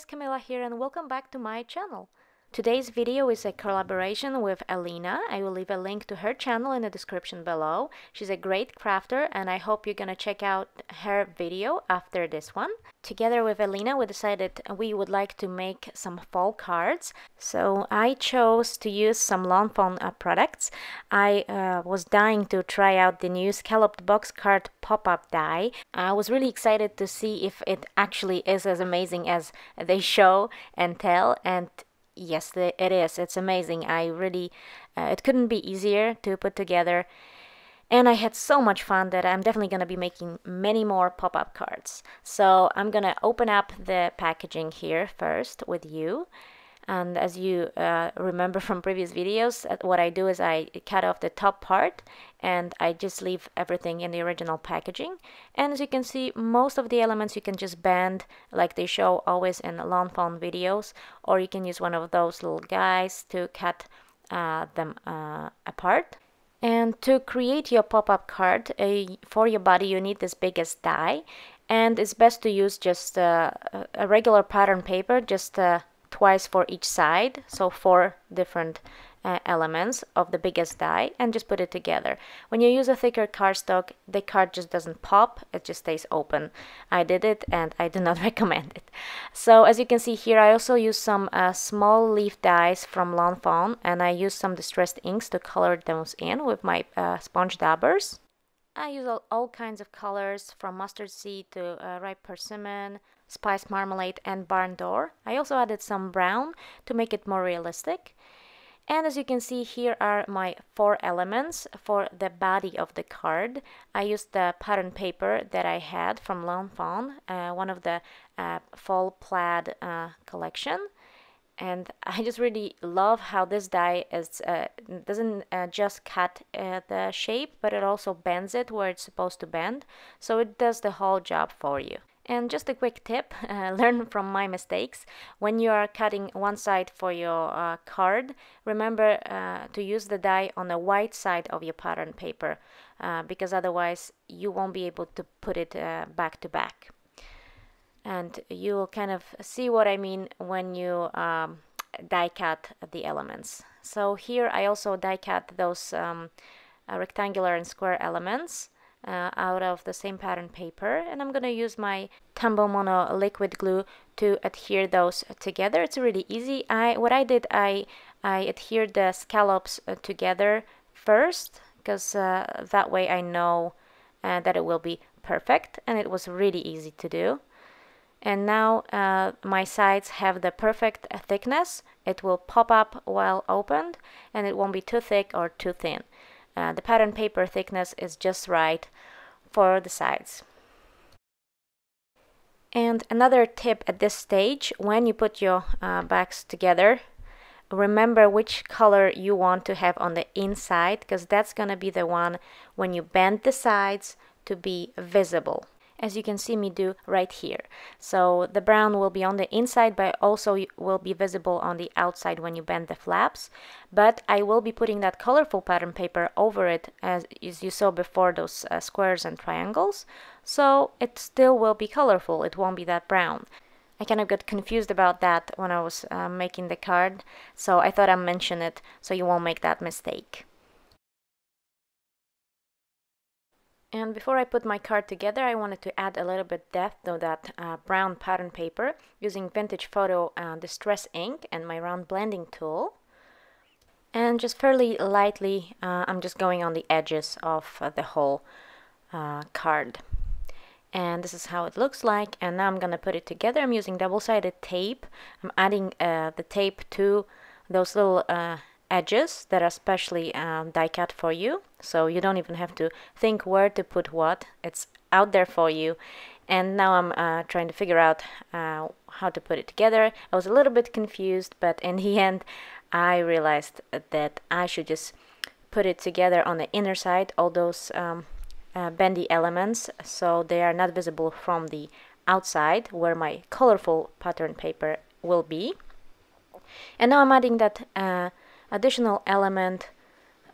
guys, Camilla here and welcome back to my channel. Today's video is a collaboration with Elina. I will leave a link to her channel in the description below. She's a great crafter and I hope you're gonna check out her video after this one. Together with Elina, we decided we would like to make some fall cards. So I chose to use some Lawn Fawn products. I was dying to try out the new scalloped box card pop-up die. I was really excited to see if it actually is as amazing as they show and tell, and yes, it is. It's amazing. I really, it couldn't be easier to put together. And I had so much fun that I'm definitely going to be making many more pop-up cards. So I'm going to open up the packaging here first with you. And as you remember from previous videos, what I do is I cut off the top part and I just leave everything in the original packaging. And as you can see, most of the elements you can just bend like they show always in Lawn Fawn videos, or you can use one of those little guys to cut them apart. And to create your pop-up card for your body, you need this biggest die, and it's best to use just a regular pattern paper, just twice for each side, so 4 different elements of the biggest die, and just put it together. When you use a thicker cardstock, the card just doesn't pop, it just stays open. I did it and I do not recommend it. So as you can see here, I also use some small leaf dies from Lawn Fawn, and I use some distressed inks to color those in with my sponge dabbers. I use all kinds of colors, from mustard seed to ripe persimmon, spice marmalade and barn door. I also added some brown to make it more realistic. And as you can see, here are my 4 elements for the body of the card. I used the pattern paper that I had from Lawn Fawn, one of the fall plaid collection. And I just really love how this die is, doesn't just cut the shape, but it also bends it where it's supposed to bend. So it does the whole job for you. And just a quick tip, learn from my mistakes. When you are cutting one side for your card, remember to use the die on the white side of your pattern paper, because otherwise you won't be able to put it back to back. And you'll kind of see what I mean when you die cut the elements. So here I also die cut those rectangular and square elements out of the same pattern paper, and I'm gonna use my Tambo Mono liquid glue to adhere those together. It's really easy. What I did, I adhered the scallops together first, because that way I know that it will be perfect, and it was really easy to do. And now my sides have the perfect thickness. It will pop up while opened, and it won't be too thick or too thin. The pattern paper thickness is just right for the sides. And another tip at this stage, when you put your bags together, remember which color you want to have on the inside, because that's going to be the one when you bend the sides to be visible, as you can see me do right here. So the brown will be on the inside, but also will be visible on the outside when you bend the flaps. But I will be putting that colorful pattern paper over it, as you saw before, those squares and triangles. So it still will be colorful, it won't be that brown. I kind of got confused about that when I was making the card, so I thought I'd mention it so you won't make that mistake. And before I put my card together, I wanted to add a little bit depth to that brown pattern paper using Vintage Photo Distress ink and my round blending tool. And just fairly lightly, I'm just going on the edges of the whole card. And this is how it looks like. And now I'm going to put it together. I'm using double-sided tape. I'm adding the tape to those little edges that are specially die cut for you, so you don't even have to think where to put what. It's out there for you. And now I'm trying to figure out how to put it together. I was a little bit confused, but in the end I realized that I should just put it together on the inner side, all those bendy elements, so they are not visible from the outside where my colorful pattern paper will be. And now I'm adding that additional element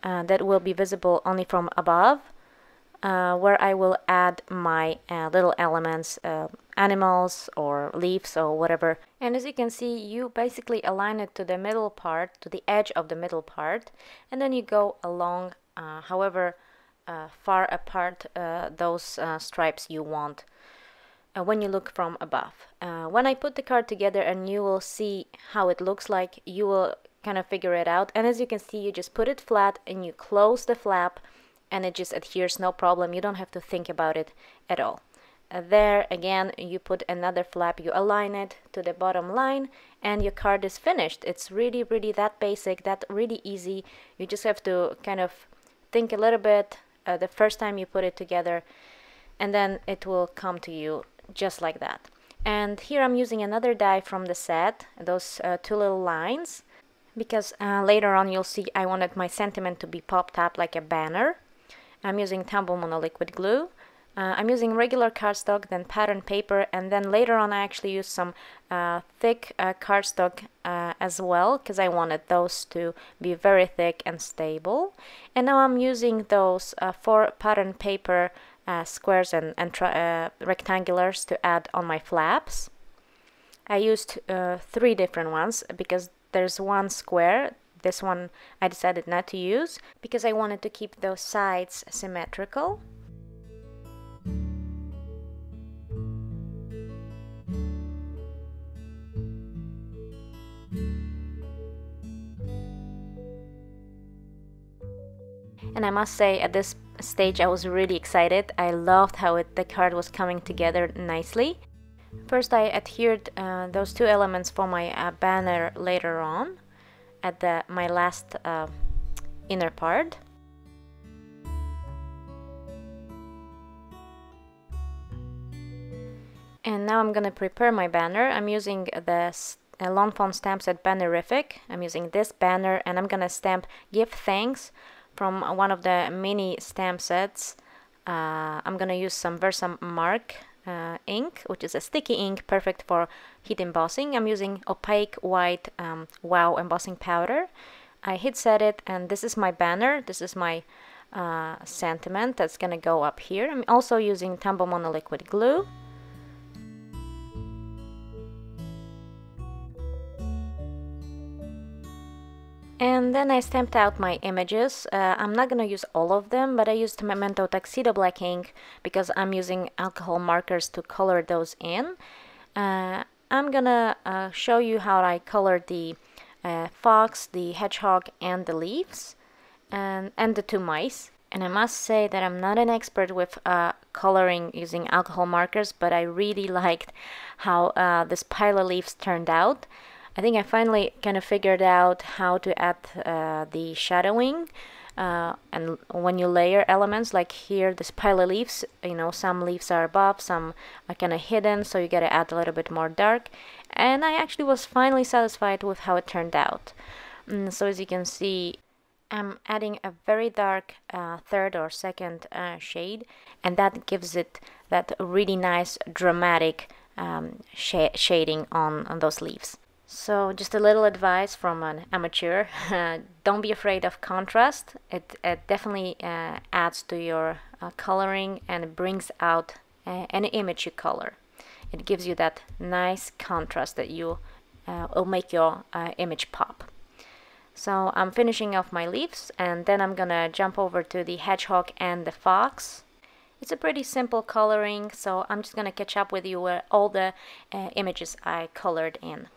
that will be visible only from above where I will add my little elements, animals or leaves or whatever. And as you can see, you basically align it to the middle part, to the edge of the middle part, and then you go along however far apart those stripes you want when you look from above. When I put the card together and you will see how it looks like, you will kind of figure it out. And as you can see, you just put it flat and you close the flap and it just adheres, no problem. You don't have to think about it at all. There again, you put another flap, you align it to the bottom line, and your card is finished. It's really that basic, that really easy. You just have to kind of think a little bit the first time you put it together, and then it will come to you just like that. And here I'm using another die from the set, those two little lines, because later on you'll see I wanted my sentiment to be popped up like a banner. I'm using Tumble Monoliquid Glue. I'm using regular cardstock, then pattern paper, and then later on I actually used some thick cardstock as well, because I wanted those to be very thick and stable. And now I'm using those 4 pattern paper squares and rectangulars to add on my flaps. I used 3 different ones because there's one square. This one I decided not to use because I wanted to keep those sides symmetrical. And I must say, at this stage I was really excited. I loved how the card was coming together nicely. First I adhered those 2 elements for my banner later on at my last inner part. And now I'm gonna prepare my banner. I'm using the Lawn Fawn stamp set Bannerific. I'm using this banner and I'm gonna stamp Give Thanks from one of the mini stamp sets. I'm gonna use some Versamark ink, which is a sticky ink, perfect for heat embossing. I'm using opaque white Wow embossing powder. I heat set it, and this is my banner. This is my sentiment that's gonna go up here. I'm also using Tumble Monoliquid Glue. And then I stamped out my images. I'm not going to use all of them, but I used Memento Tuxedo Black ink because I'm using alcohol markers to color those in. I'm going to show you how I colored the fox, the hedgehog, and the leaves, and the 2 mice. And I must say that I'm not an expert with coloring using alcohol markers, but I really liked how this pile of leaves turned out. I think I finally kind of figured out how to add the shadowing, and when you layer elements, like here, this pile of leaves, you know, some leaves are above, some are kind of hidden, so you gotta add a little bit more dark. And I actually was finally satisfied with how it turned out. So as you can see, I'm adding a very dark 3rd or 2nd shade, and that gives it that really nice dramatic shading on those leaves. So just a little advice from an amateur, don't be afraid of contrast. It definitely adds to your coloring and brings out any image you color. It gives you that nice contrast that you will make your image pop. So I'm finishing off my leaves, and then I'm gonna jump over to the hedgehog and the fox. It's a pretty simple coloring, so I'm just gonna catch up with you with all the images I colored in.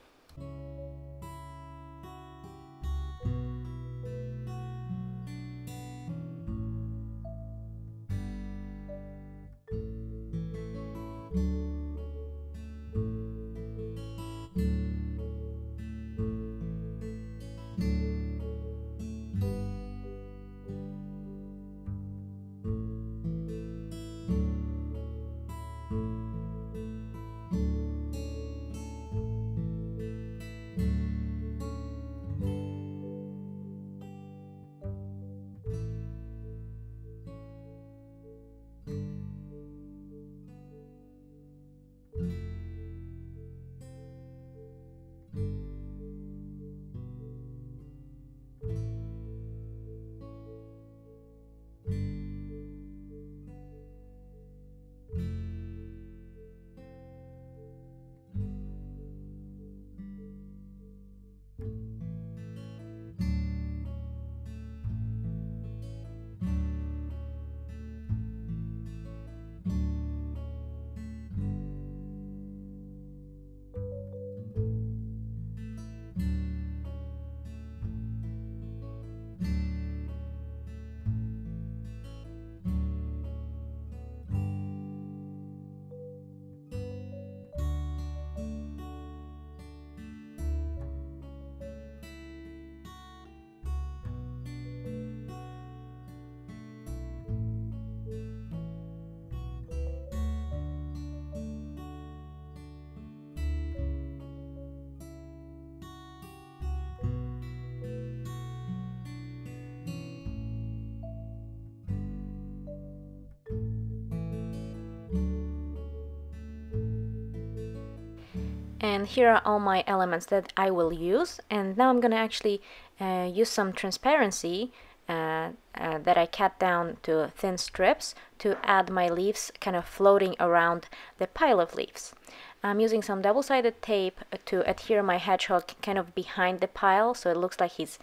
And here are all my elements that I will use. And now I'm going to actually use some transparency that I cut down to thin strips to add my leaves kind of floating around the pile of leaves. I'm using some double-sided tape to adhere my hedgehog kind of behind the pile so it looks like he's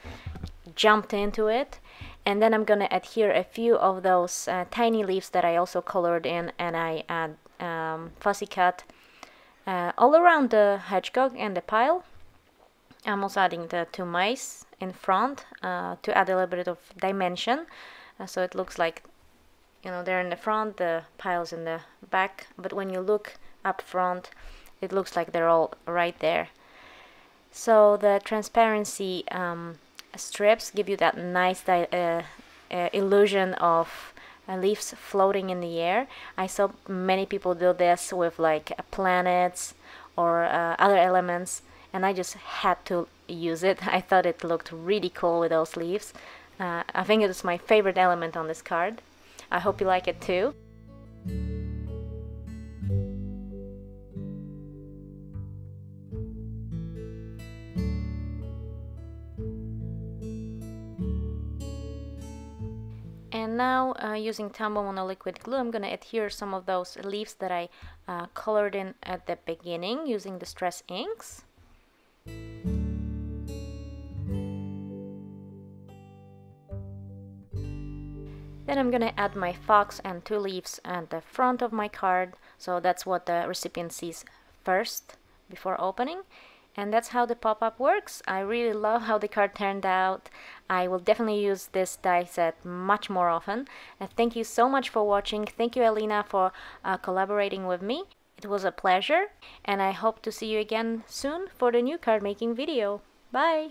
jumped into it. And then I'm going to adhere a few of those tiny leaves that I also colored in, and I add fussy cut all around the hedgehog and the pile. I'm also adding the two mice in front to add a little bit of dimension, so it looks like, you know, they're in the front, the pile's in the back, but when you look up front it looks like they're all right there. So the transparency strips give you that nice illusion of leaves floating in the air. I saw many people do this with like planets or other elements, and I just had to use it. I thought it looked really cool with those leaves. I think it is my favorite element on this card. I hope you like it too. And now using Tombow Mono liquid glue, I'm going to adhere some of those leaves that I colored in at the beginning using Distress inks. Then I'm going to add my fox and two leaves at the front of my card, so that's what the recipient sees first before opening. And that's how the pop-up works. I really love how the card turned out. I will definitely use this die set much more often. Thank you so much for watching. Thank you, Elina, for collaborating with me. It was a pleasure, and I hope to see you again soon for the new card making video. Bye!